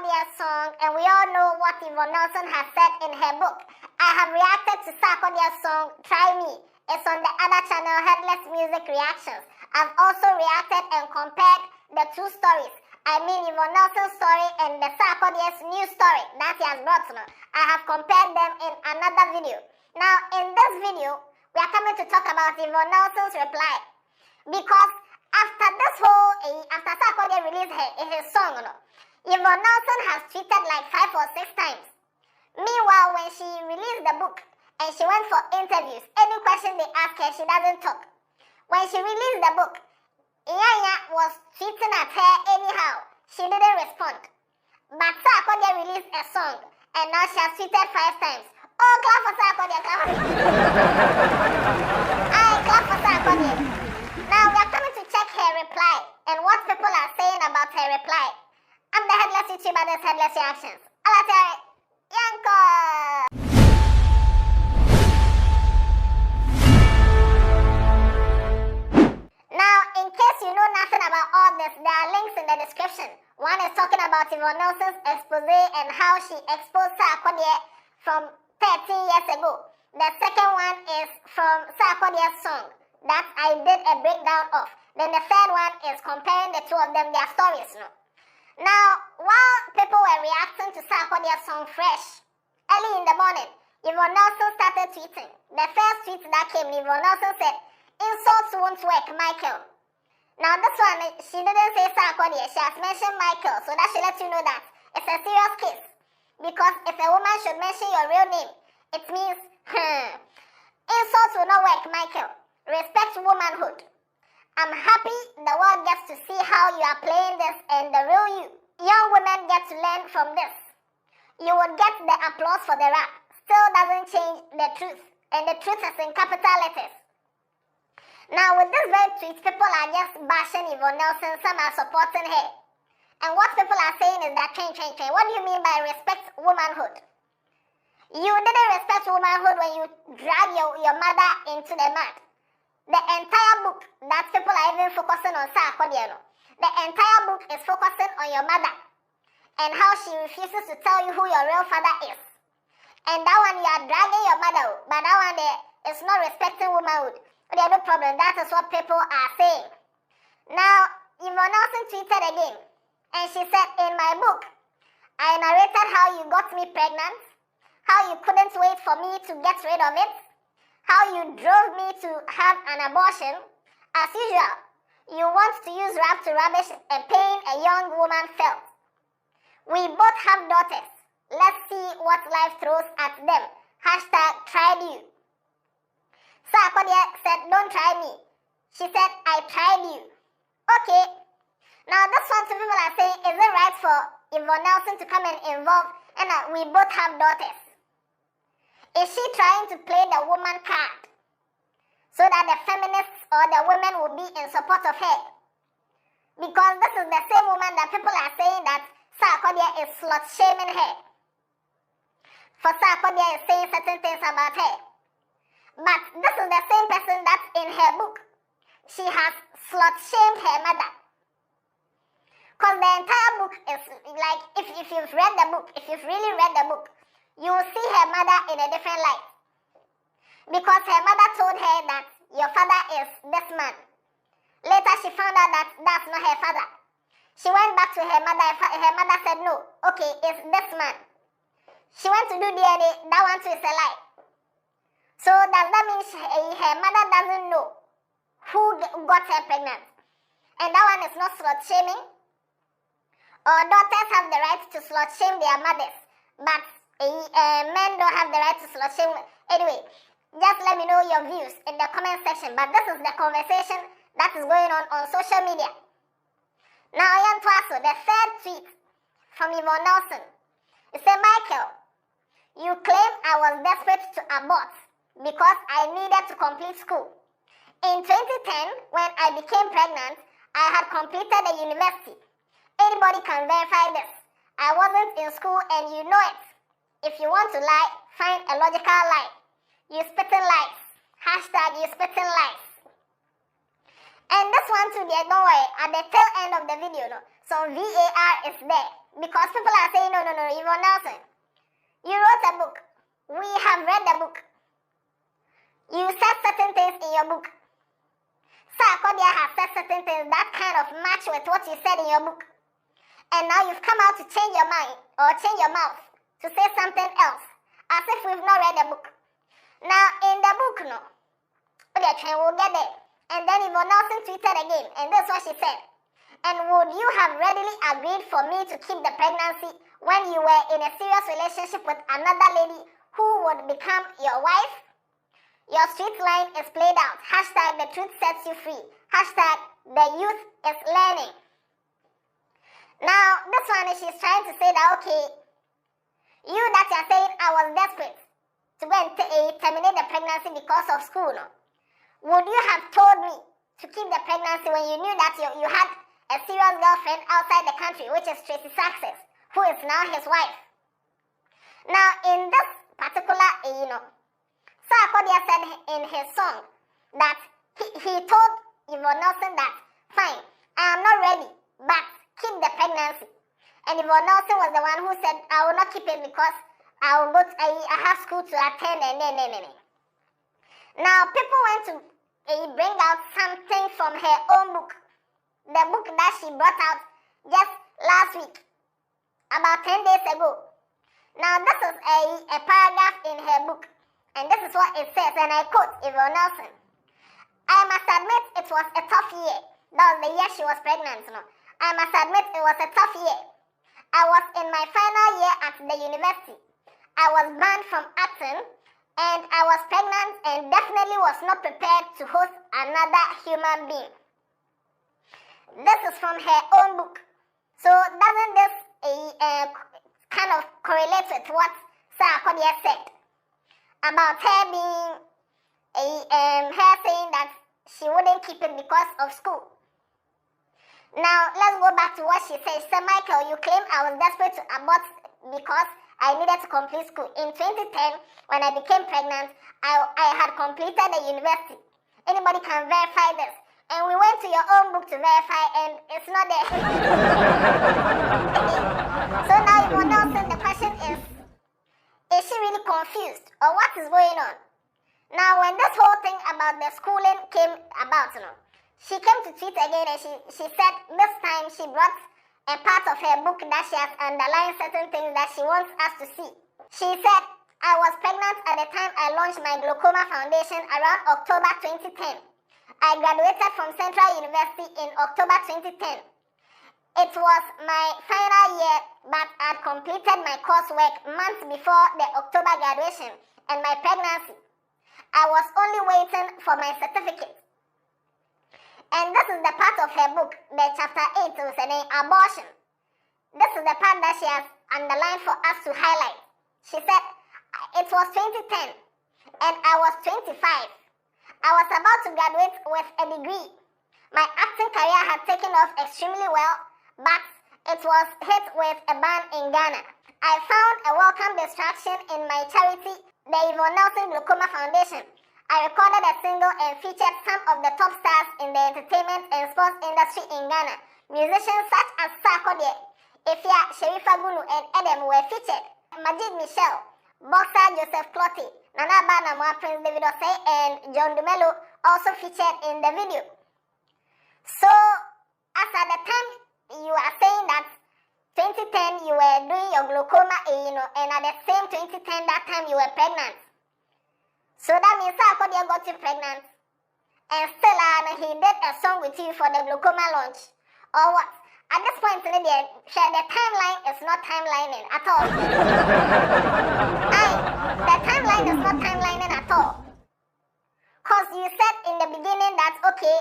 Sarkodie's song, and we all know what Yvonne Nelson has said in her book. I have reacted to Sarkodie's song, Try Me. It's on the other channel, Headless Music Reactions. I've also reacted and compared the two stories. I mean Yvonne Nelson's story and the Sarkodie's new story that he has brought to me. I have compared them in another video. Now, in this video, we are coming to talk about Yvonne Nelson's reply. Because after Sarkodie released his song, Yvonne Nelson has tweeted like 5 or 6 times. Meanwhile, when she released the book and she went for interviews, any question they ask her, she doesn't talk. When she released the book, Iyanya was tweeting at her anyhow. She didn't respond. But Sarkodie released a song and now she has tweeted 5 times. Oh, clap for Sarkodie, clap for clap for Sarkodie. Now we are coming to check her reply and what people are saying about her reply. I'm the Headless YouTuber, this Headless Reactions. Alate, Yanko! Now, in case you know nothing about all this, there are links in the description. One is talking about Yvonne Nelson's expose and how she exposed Sarkodie from 13 years ago. The second one is from Sarkodie's song that I did a breakdown of. Then the third one is comparing the two of them, their stories. Now, while people were reacting to Sarkodie's song fresh, early in the morning, Yvonne Nelson started tweeting. The first tweet that came, Yvonne Nelson said, "Insults won't work, Michael." Now this one, she didn't say Sarkodie, she has mentioned Michael, so that should let you know that it's a serious case. Because if a woman should mention your real name, it means, insults will not work, Michael. Respect womanhood. I'm happy the world gets to see how you are playing this and the real you. Young women get to learn from this. You would get the applause for the rap. Still doesn't change the truth. And the truth is in capital letters. Now with this very tweet, people are just bashing Yvonne Nelson. Some are supporting her. And what people are saying is that train. What do you mean by respect womanhood? You didn't respect womanhood when you drag your mother into the mud. The entire book that people are even focusing on Sarkodie, the entire book is focusing on your mother and how she refuses to tell you who your real father is. And that one you are dragging your mother, but that one there is not respecting womanhood. There's no problem. That is what people are saying. Now, Yvonne Nelson tweeted again, and she said, "In my book, I narrated how you got me pregnant, how you couldn't wait for me to get rid of it, how you drove me to have an abortion. As usual, you want to use rap to rubbish a pain a young woman felt. We both have daughters. Let's see what life throws at them. #tried you." Sarkodie said, "Don't try me." She said, "I tried you." Okay. Now this one, some people are saying, is it right for Yvonne Nelson to come and involve, and we both have daughters? Is she trying to play the woman card so that the feminists or the women will be in support of her? Because this is the same woman that people are saying that Sarkodie is slut-shaming her. For Sarkodie is saying certain things about her. But this is the same person that in her book, she has slut-shamed her mother. Because the entire book is like, if you've read the book, if you've really read the book, you will see her mother in a different light. Because her mother told her that your father is this man. Later she found out that that's not her father. She went back to her mother. Her mother said, "No, okay, it's this man." She went to do DNA. That one too is a lie. So does that mean her mother doesn't know who got her pregnant? And that one is not slut shaming? Or daughters have the right to slut shame their mothers, but men don't have the right to slut shame? Anyway, just let me know your views in the comment section. But this is the conversation that is going on social media. Now, Ian Twaso, the third tweet from Yvonne Nelson. It said, "Michael, you claim I was desperate to abort because I needed to complete school. In 2010, when I became pregnant, I had completed the university. Anybody can verify this. I wasn't in school and you know it. If you want to lie, find a logical lie. You spitting lies. #you spitting lies." And this one too, there, don't worry, at the tail end of the video, no, some VAR is there. Because people are saying, no, Yvonne Nelson, you wrote a book. We have read the book. You said certain things in your book. Sarkodie has said certain things that kind of match with what you said in your book. And now you've come out to change your mind or change your mouth to say something else, as if we've not read the book. Now, in the book, no, we'll get there. And then Yvonne Nelson tweeted again, and this is what she said. And would you have readily agreed for me to keep the pregnancy when you were in a serious relationship with another lady who would become your wife? Your street line is played out. Hashtag the truth sets you free. Hashtag the youth is learning. Now, this one is she's trying to say that, okay, you that you're saying I was desperate to go and terminate the pregnancy because of school, no? Would you have told me to keep the pregnancy when you knew that you had a serious girlfriend outside the country, which is Tracy Success, who is now his wife? Now, in this particular, Sarkodie said in his song that he told Yvonne Nelson that, fine, I am not ready, but keep the pregnancy. And Yvonne Nelson was the one who said, I will not keep it because I have school to attend and then. Now, people want to bring out something from her own book, the book that she brought out just last week, about 10 days ago. Now, this is a paragraph in her book, and this is what it says, and I quote Yvonne Nelson. I must admit it was a tough year. That was the year she was pregnant, no? I must admit it was a tough year. I was in my final year at the university. I was banned from acting, and I was pregnant and definitely was not prepared to host another human being. This is from her own book. So doesn't this kind of correlate with what Sarkodie said about her being her saying that she wouldn't keep it because of school? Now let's go back to what she said. She said, Michael, you claim I was desperate to abort because I needed to complete school. In 2010, when I became pregnant, I had completed the university. Anybody can verify this. And we went to your own book to verify, and it's not there. So now Yvonne Nelson, the question is she really confused? Or what is going on? Now, when this whole thing about the schooling came about, she came to tweet again, and she said this time she brought a part of her book that she has underlined certain things that she wants us to see. She said, I was pregnant at the time I launched my glaucoma foundation around October 2010. I graduated from Central University in October 2010. It was my final year, but I had completed my coursework months before the October graduation and my pregnancy. I was only waiting for my certificate. And this is the part of her book, the chapter 8, was named Abortion. This is the part that she has underlined for us to highlight. She said, it was 2010, and I was 25. I was about to graduate with a degree. My acting career had taken off extremely well, but it was hit with a ban in Ghana. I found a welcome distraction in my charity, the Yvonne Nelson Glaucoma Foundation. I recorded a single and featured some of the top stars in the entertainment and sports industry in Ghana. Musicians such as Sarkodie, Ifya, Sherifa Gunu, and Edem were featured. Majid Michel, boxer Joseph Clottey, Nana Banamwa, Prince David Osei, and John Dumelo also featured in the video. So, as at the time you are saying that 2010 you were doing your glaucoma, and at the same 2010 that time you were pregnant. So that means Sarkodie got you pregnant, and still he did a song with you for the glaucoma launch, or what? At this point in the day, the timeline is not timelining at all. The timeline is not timelining at all. Because you said in the beginning that, okay,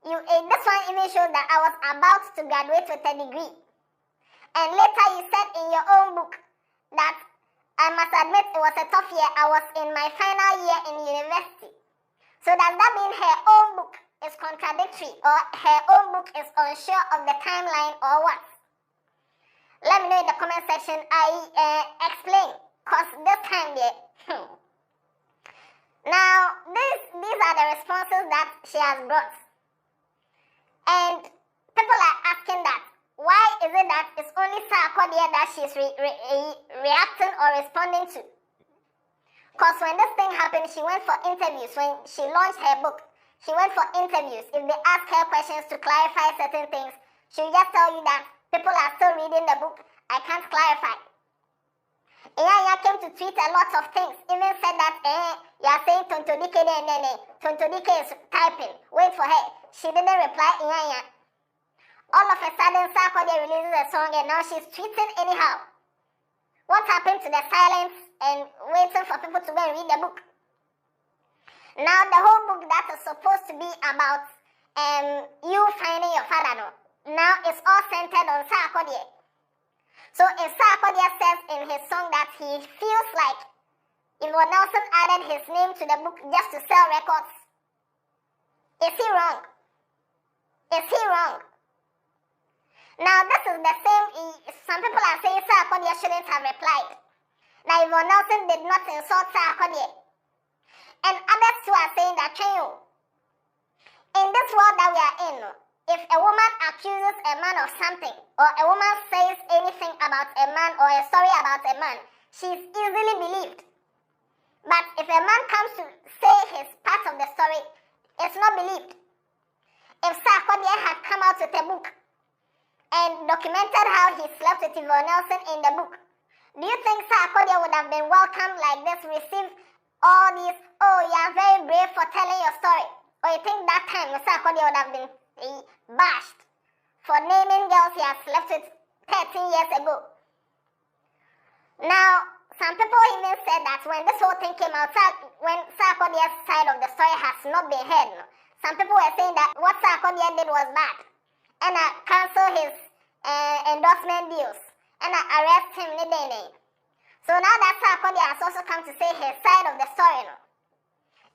this one even shows that I was about to graduate with a degree. And later you said in your own book that I must admit it was a tough year. I was in my final year in university. So does that mean her own book is contradictory, or her own book is unsure of the timeline, or what? Let me know in the comment section. I explain, because this time there. Now, these are the responses that she has brought. And people are asking that, why is it that it's only Sarkodie that she's reacting or responding to? Because when this thing happened, she went for interviews. When she launched her book, she went for interviews. If they ask her questions to clarify certain things, she'll just tell you that people are still reading the book. I can't clarify. Iyanya came to tweet a lot of things. Even said that, you are saying Tontodike nene. Tontodike is typing. Wait for her. She didn't reply Iyanya. All of a sudden, Sarkodie releases a song and now she's tweeting anyhow. What happened to the silence and waiting for people to go and read the book? Now, the whole book that is supposed to be about you finding your father, now it's all centered on Sarkodie. So if Sarkodie says in his song that he feels like Yvonne Nelson added his name to the book just to sell records, is he wrong? Is he wrong? Now this is the same, some people are saying Sarkodie shouldn't have replied. Now Yvonne Nelson did not insult Sarkodie. And others too are saying that, in this world that we are in, if a woman accuses a man of something, or a woman says anything about a man or a story about a man, she's easily believed. But if a man comes to say his part of the story, it's not believed. If Sarkodie had come out with a book and documented how he slept with Yvonne Nelson in the book, do you think Sarkodie would have been welcomed like this, received all these, oh, you are very brave for telling your story? Or you think that time Sarkodie would have been bashed for naming girls he has slept with 13 years ago? Now, some people even said that when this whole thing came out, when Sarkodie's side of the story has not been heard, some people were saying that what Sarkodie did was bad, and cancel his endorsement deals, and arrest him. So now that Sarkodie has also come to say his side of the story,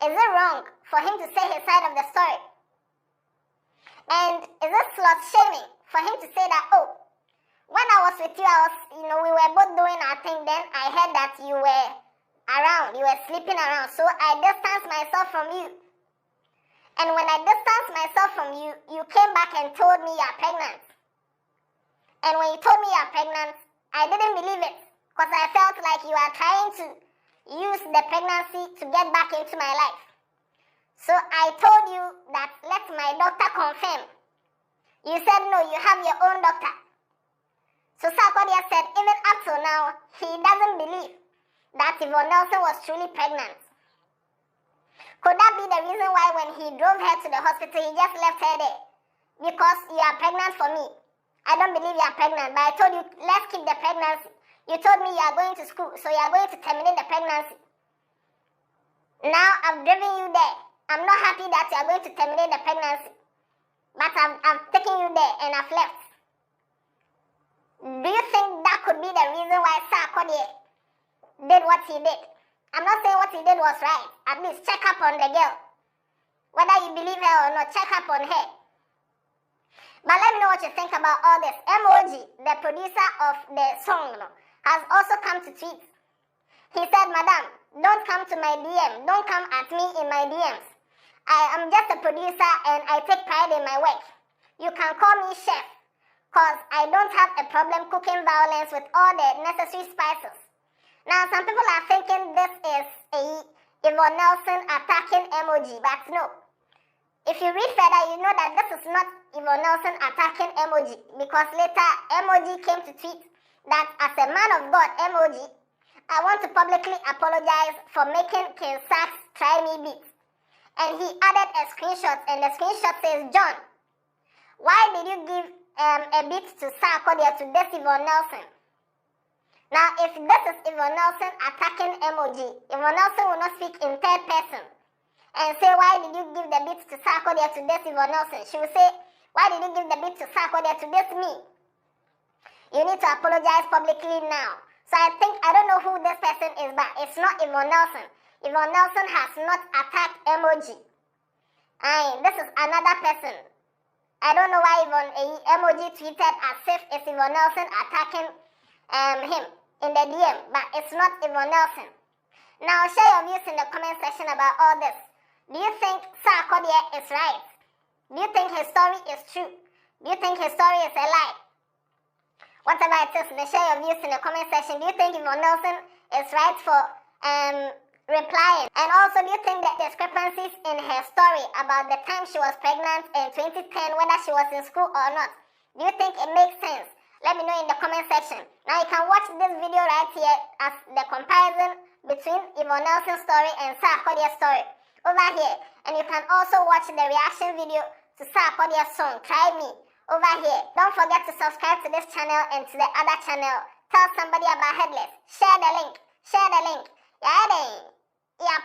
is it wrong for him to say his side of the story? And is it slut shaming for him to say that, oh, when I was with you, we were both doing our thing, then I heard that you were around, you were sleeping around, so I distanced myself from you. And when I distanced myself from you, you came back and told me you are pregnant. And when you told me you are pregnant, I didn't believe it, because I felt like you are trying to use the pregnancy to get back into my life. So I told you that let my doctor confirm. You said no, you have your own doctor. So Sarkodie said even up till now, he doesn't believe that Yvonne Nelson was truly pregnant. Could that be the reason why when he drove her to the hospital, he just left her there? Because you are pregnant for me. I don't believe you are pregnant, but I told you, let's keep the pregnancy. You told me you are going to school, so you are going to terminate the pregnancy. Now I've driven you there. I'm not happy that you are going to terminate the pregnancy. But I've taken you there and I've left. Do you think that could be the reason why Sarkodie did what he did? I'm not saying what he did was right. At least check up on the girl. Whether you believe her or not, check up on her. But let me know what you think about all this. MOG, the producer of the song, has also come to tweet. He said, Madam, don't come to my DM. Don't come at me in my DMs. I am just a producer and I take pride in my work. You can call me chef, because I don't have a problem cooking violence with all the necessary spices. Now, some people are thinking this is a Yvonne Nelson attacking emoji, but no. If you read further, you know that this is not Yvonne Nelson attacking emoji, because later emoji came to tweet that as a man of God, emoji, I want to publicly apologize for making King Sark's Try Me beat. And he added a screenshot, and the screenshot says, John, why did you give a beat to Sarkodie to this Yvonne Nelson? Now, if this is Yvonne Nelson attacking emoji, Yvonne Nelson will not speak in third person and say, why did you give the beat to Sarkodie to this Yvonne Nelson? She will say, why did you give the beat to Sarkodie to this me? You need to apologize publicly now. So I don't know who this person is, but it's not Yvonne Nelson. Yvonne Nelson has not attacked emoji. This is another person. I don't know why emoji tweeted as if it's Yvonne Nelson attacking him in the DM, but it's not Yvonne Nelson. Now share your views in the comment section about all this. Do you think Sarkodie is right? Do you think his story is true? Do you think his story is a lie? Whatever it is, share your views in the comment section. Do you think Yvonne Nelson is right for replying? And also, do you think that discrepancies in her story about the time she was pregnant in 2010, whether she was in school or not, do you think it makes sense? Let me know in the comment section. Now you can watch this video right here as the comparison between Yvonne Nelson's story and Sarkodie's story over here. And you can also watch the reaction video to Sarkodie's song, Try Me, over here. Don't forget to subscribe to this channel and to the other channel. Tell somebody about Headless. Share the link. Share the link. Yeah, then. Yeah,